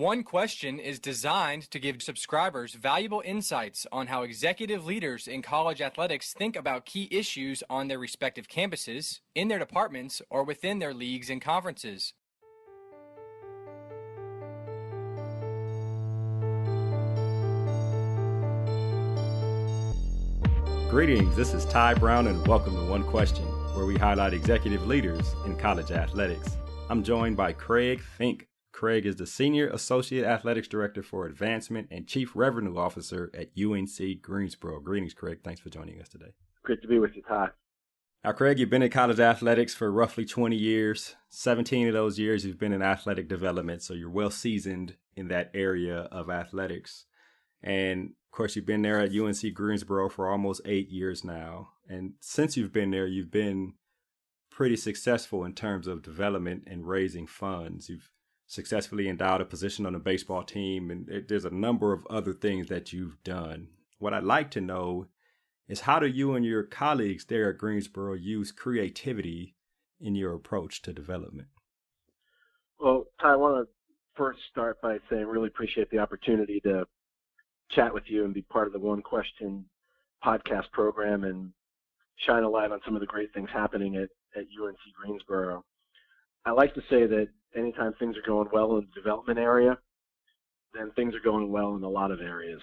One Question is designed to give subscribers valuable insights on how executive leaders in college athletics think about key issues on their respective campuses, in their departments, or within their leagues and conferences. Greetings, this is Ty Brown and welcome to One Question, where we highlight executive leaders in college athletics. I'm joined by Craig Fink. Craig is the Senior Associate Athletics Director for Advancement and Chief Revenue Officer at UNC Greensboro. Greetings, Craig. Thanks for joining us today. Great to be with you, Ty. Now, Craig, you've been in college athletics for roughly 20 years. 17 of those years you've been in athletic development, so you're well seasoned in that area of athletics. And, of course, you've been there at UNC Greensboro for almost 8 years now. And since you've been there, you've been pretty successful in terms of development and raising funds. You've successfully endowed a position on a baseball team, and there's a number of other things that you've done. What I'd like to know is, how do you and your colleagues there at Greensboro use creativity in your approach to development? Well, Ty, I want to first start by saying I really appreciate the opportunity to chat with you and be part of the One Question podcast program and shine a light on some of the great things happening at UNC Greensboro. I like to say that anytime things are going well in the development area, then things are going well in a lot of areas.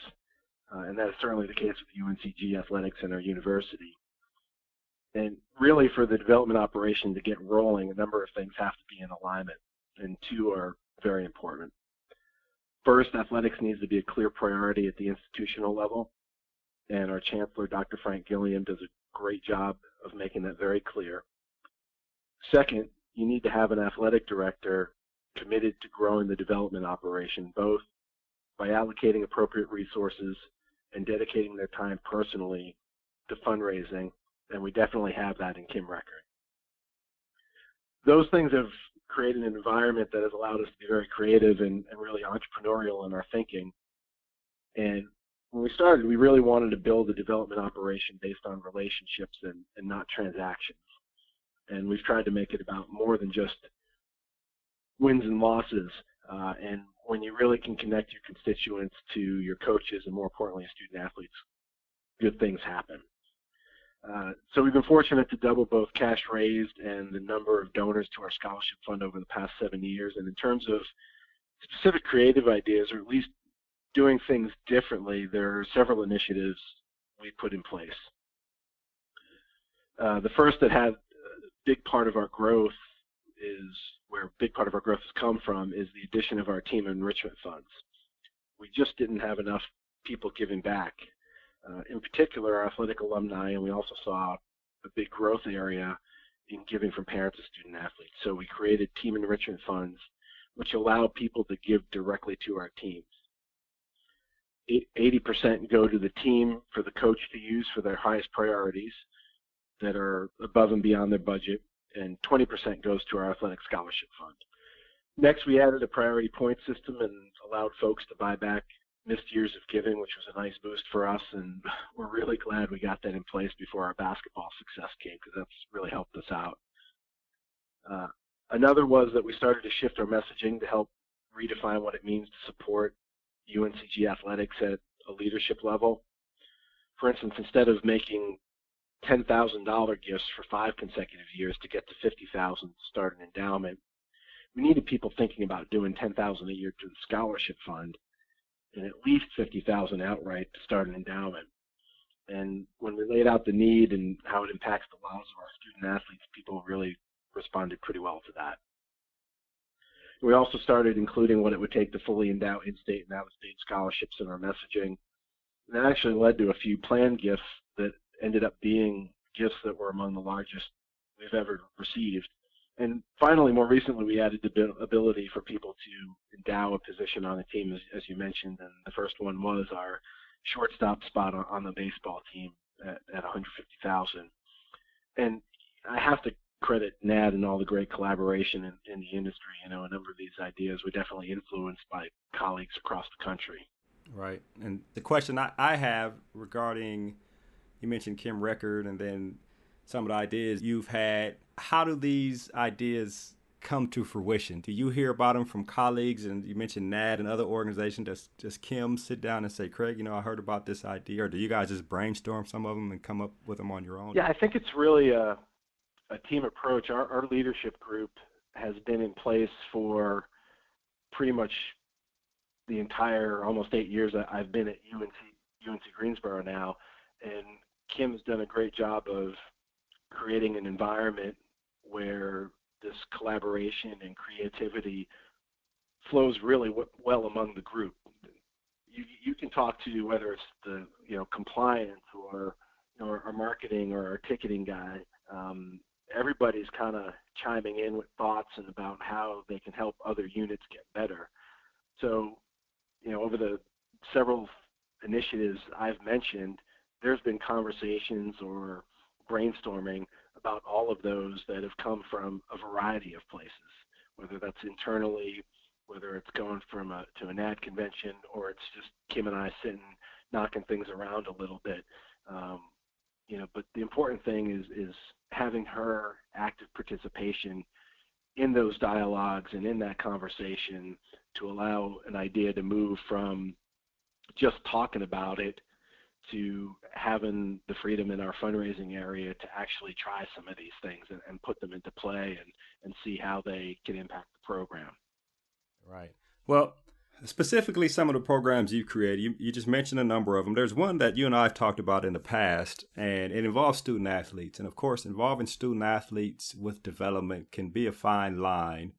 And that is certainly the case with UNCG athletics and our university. And really, for the development operation to get rolling, a number of things have to be in alignment, and two are very important. First, athletics needs to be a clear priority at the institutional level, and our chancellor, Dr. Frank Gilliam, does a great job of making that very clear. Second, you need to have an athletic director committed to growing the development operation, both by allocating appropriate resources and dedicating their time personally to fundraising, and we definitely have that in Kim Record. Those things have created an environment that has allowed us to be very creative and really entrepreneurial in our thinking. And when we started, we really wanted to build a development operation based on relationships and not transactions. And we've tried to make it about more than just wins and losses. And when you really can connect your constituents to your coaches and, more importantly, student athletes, good things happen. So we've been fortunate to double both cash raised and the number of donors to our scholarship fund over the past 7 years. And in terms of specific creative ideas, or at least doing things differently, there are several initiatives we put in place. The first that had big part of our growth has come from is the addition of our team enrichment funds. We just didn't have enough people giving back. In particular, our athletic alumni, and we also saw a big growth area in giving from parents of student athletes. So we created team enrichment funds, which allow people to give directly to our teams. 80% go to the team for the coach to use for their highest priorities that are above and beyond their budget, and 20% goes to our athletic scholarship fund. Next, we added a priority point system and allowed folks to buy back missed years of giving, which was a nice boost for us, and we're really glad we got that in place before our basketball success came, because that's really helped us out. Another was that we started to shift our messaging to help redefine what it means to support UNCG athletics at a leadership level. For instance, instead of making $10,000 gifts for 5 consecutive years to get to $50,000 to start an endowment, we needed people thinking about doing $10,000 a year to the scholarship fund and at least $50,000 outright to start an endowment. And when we laid out the need and how it impacts the lives of our student athletes, people really responded pretty well to that. We also started including what it would take to fully endow in-state and out-of-state scholarships in our messaging. And that actually led to a few planned gifts that ended up being gifts that were among the largest we've ever received. And finally, more recently, we added the ability for people to endow a position on a team, as you mentioned, and the first one was our shortstop spot on the baseball team at $150,000. And I have to credit NAD and all the great collaboration in the industry. You know, a number of these ideas were definitely influenced by colleagues across the country. Right. And the question I have regarding, you mentioned Kim Record and then some of the ideas you've had, how do these ideas come to fruition? Do you hear about them from colleagues? And you mentioned NAD and other organizations. Does Kim sit down and say, Craig, I heard about this idea? Or do you guys just brainstorm some of them and come up with them on your own? Yeah, I think it's really a team approach. Our leadership group has been in place for pretty much the entire almost 8 years that I've been at UNC Greensboro now, and Kim has done a great job of creating an environment where this collaboration and creativity flows really well among the group. You can talk to, whether it's the compliance or our marketing or our ticketing guy. Everybody's kind of chiming in with thoughts and about how they can help other units get better. So, over the several initiatives I've mentioned, there's been conversations or brainstorming about all of those that have come from a variety of places, whether that's internally, whether it's going to an ad convention, or it's just Kim and I sitting knocking things around a little bit. But the important thing is having her active participation in those dialogues and in that conversation to allow an idea to move from just talking about it to having the freedom in our fundraising area to actually try some of these things and put them into play and see how they can impact the program. Right. Well, specifically some of the programs you've created, you just mentioned a number of them. There's one that you and I have talked about in the past, and it involves student athletes. And of course, involving student athletes with development can be a fine line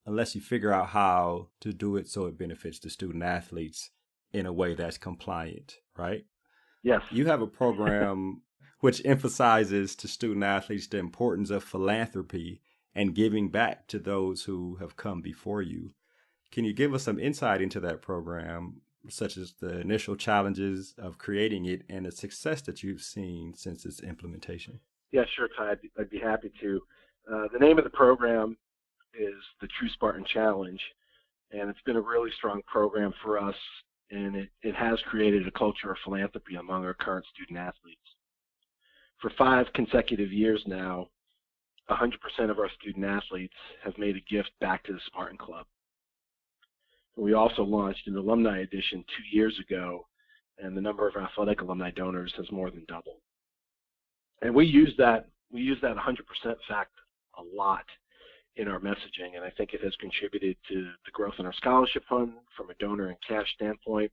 unless you figure out how to do it so it benefits the student athletes in a way that's compliant, right? Yes. You have a program which emphasizes to student athletes the importance of philanthropy and giving back to those who have come before you. Can you give us some insight into that program, such as the initial challenges of creating it and the success that you've seen since its implementation? Yeah, sure, Ty. I'd be happy to. The name of the program is the True Spartan Challenge, and it's been a really strong program for us, and it has created a culture of philanthropy among our current student athletes. For 5 consecutive years now, 100% of our student athletes have made a gift back to the Spartan Club. We also launched an alumni edition 2 years ago, and the number of athletic alumni donors has more than doubled. And we use that 100% fact a lot in our messaging, and I think it has contributed to the growth in our scholarship fund from a donor and cash standpoint,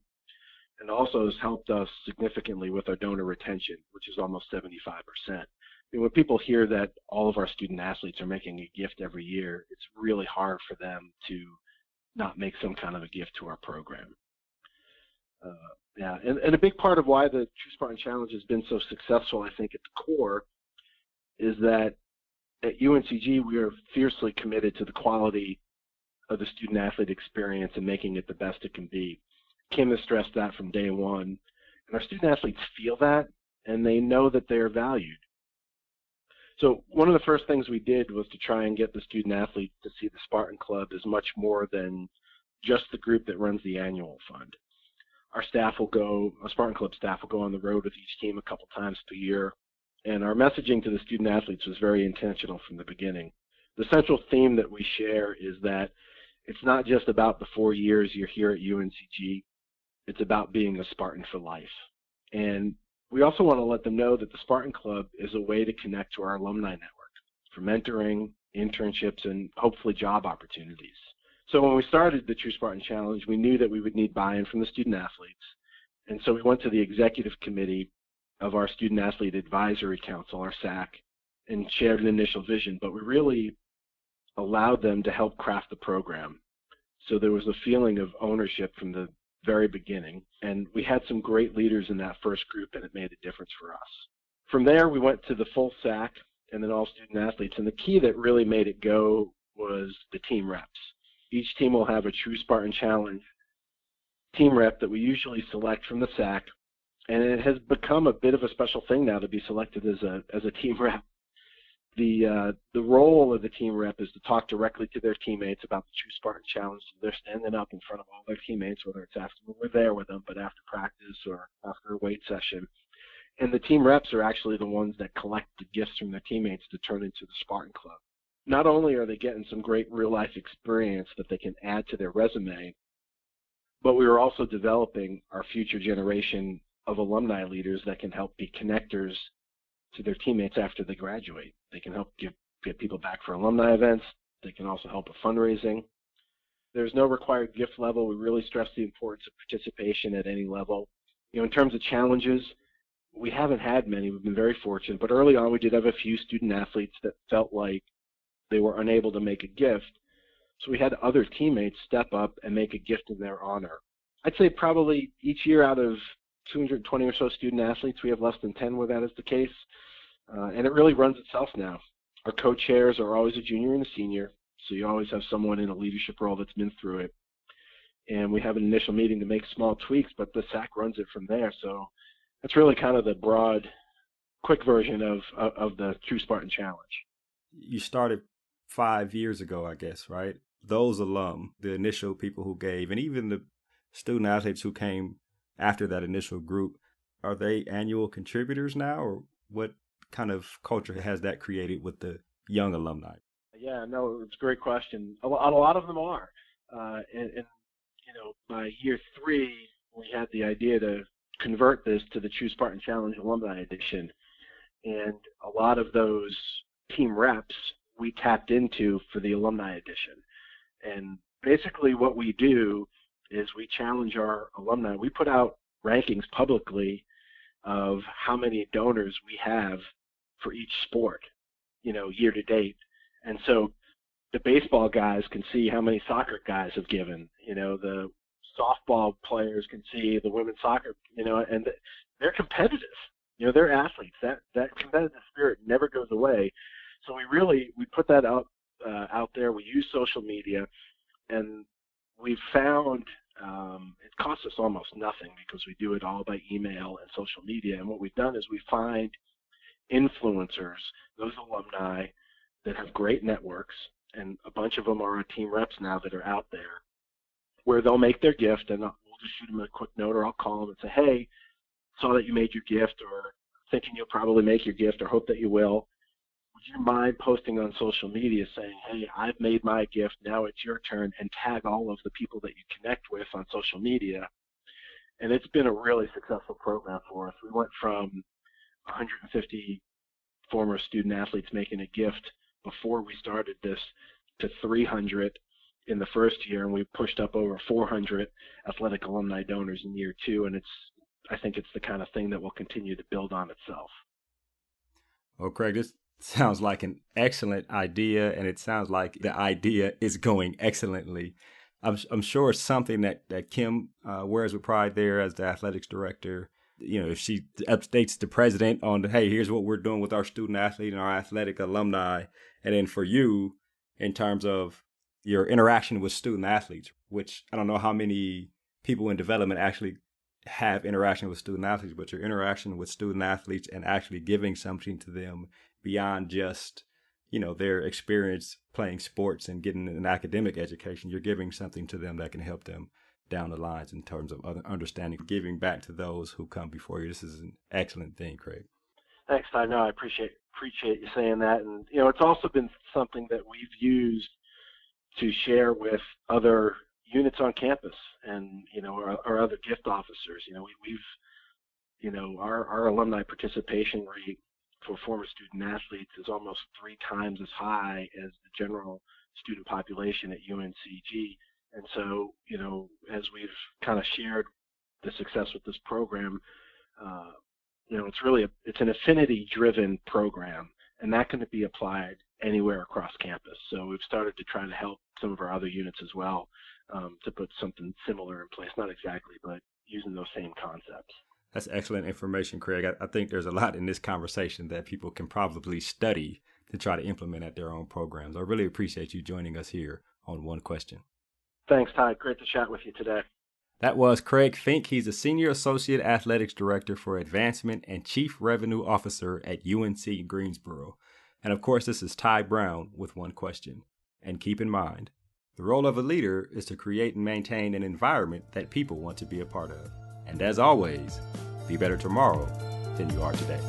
and also has helped us significantly with our donor retention, which is almost 75%. When people hear that all of our student athletes are making a gift every year, it's really hard for them to not make some kind of a gift to our program. And a big part of why the True Spartan Challenge has been so successful, I think, at the core, is that at UNCG we are fiercely committed to the quality of the student athlete experience and making it the best it can be. Kim has stressed that from day one, and our student athletes feel that, and they know that they are valued. So one of the first things we did was to try and get the student athletes to see the Spartan Club as much more than just the group that runs the annual fund. Our Spartan Club staff will go on the road with each team a couple times per year, and our messaging to the student athletes was very intentional from the beginning. The central theme that we share is that it's not just about the 4 years you're here at UNCG, it's about being a Spartan for life. And we also want to let them know that the Spartan Club is a way to connect to our alumni network for mentoring, internships, and hopefully job opportunities. So when we started the True Spartan Challenge, we knew that we would need buy-in from the student athletes. And so we went to the executive committee of our Student Athlete Advisory Council, our SAC, and shared an initial vision, but we really allowed them to help craft the program. So there was a feeling of ownership from the very beginning, and we had some great leaders in that first group, and it made a difference for us. From there, we went to the full SAC and then all student athletes, and the key that really made it go was the team reps. Each team will have a True Spartan Challenge team rep that we usually select from the SAC, and it has become a bit of a special thing now to be selected as a team rep. The role of the team rep is to talk directly to their teammates about the True Spartan Challenge. So they're standing up in front of all their teammates, whether it's after we're there with them, but after practice or after a weight session. And the team reps are actually the ones that collect the gifts from their teammates to turn into the Spartan Club. not only are they getting some great real-life experience that they can add to their resume, but we are also developing our future generation of alumni leaders that can help be connectors to their teammates after they graduate. They can help get people back for alumni events. They can also help with fundraising. There's no required gift level. We really stress the importance of participation at any level. In terms of challenges, we haven't had many. We've been very fortunate, but early on we did have a few student athletes that felt like they were unable to make a gift. So we had other teammates step up and make a gift in their honor. I'd say probably each year out of 220 or so student athletes, we have less than 10 where that is the case. And it really runs itself now. Our co-chairs are always a junior and a senior, so you always have someone in a leadership role that's been through it. And we have an initial meeting to make small tweaks, but the SAC runs it from there. So that's really kind of the broad, quick version of the True Spartan Challenge. You started 5 years ago, I guess, right? Those alum, the initial people who gave, and even the student athletes who came after that initial group, are they annual contributors now, or what kind of culture has that created with the young alumni? Yeah, no, it's a great question. A lot of them are. And by year 3, we had the idea to convert this to the True Spartan Challenge Alumni Edition. And a lot of those team reps we tapped into for the Alumni Edition. And basically what we do is we challenge our alumni. We put out rankings publicly of how many donors we have for each sport, year to date. And so the baseball guys can see how many soccer guys have given, the softball players can see the women's soccer, and they're competitive, they're athletes. That competitive spirit never goes away. So we put that out there. We use social media, and we've found it costs us almost nothing because we do it all by email and social media. And what we've done is we find influencers, those alumni that have great networks, and a bunch of them are our team reps now that are out there, where they'll make their gift, and we'll just shoot them a quick note, or I'll call them and say, hey, saw that you made your gift, or thinking you'll probably make your gift, or hope that you will. Would you mind posting on social media saying, hey, I've made my gift, now it's your turn, and tag all of the people that you connect with on social media? And it's been a really successful program for us. We went from 150 former student athletes making a gift before we started this to 300 in the first year, and we pushed up over 400 athletic alumni donors in year 2, and I think it's the kind of thing that will continue to build on itself. Well, Craig, this sounds like an excellent idea, and it sounds like the idea is going excellently. I'm sure it's something that Kim wears with pride there as the athletics director. If she updates the president on, hey, here's what we're doing with our student athlete and our athletic alumni. And then for you, in terms of your interaction with student athletes, which I don't know how many people in development actually have interaction with student athletes, but your interaction with student athletes and actually giving something to them beyond just, their experience playing sports and getting an academic education, you're giving something to them that can help them down the lines in terms of other understanding, giving back to those who come before you. This is an excellent thing, Craig. Thanks, Ty. No, I appreciate you saying that. And, it's also been something that we've used to share with other units on campus and, our other gift officers. Our alumni participation rate for former student athletes is almost 3 times as high as the general student population at UNCG. And so, as we've kind of shared the success with this program, it's an affinity-driven program, and that can be applied anywhere across campus. So we've started to try to help some of our other units as well to put something similar in place, not exactly, but using those same concepts. That's excellent information, Craig. I think there's a lot in this conversation that people can probably study to try to implement at their own programs. I really appreciate you joining us here on One Question. Thanks, Ty. Great to chat with you today. That was Craig Fink. He's a Senior Associate Athletics Director for Advancement and Chief Revenue Officer at UNC Greensboro. And of course, this is Ty Brown with One Question. And keep in mind, the role of a leader is to create and maintain an environment that people want to be a part of. And as always, be better tomorrow than you are today.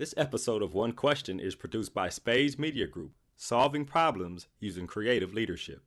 This episode of One Question is produced by Spades Media Group, solving problems using creative leadership.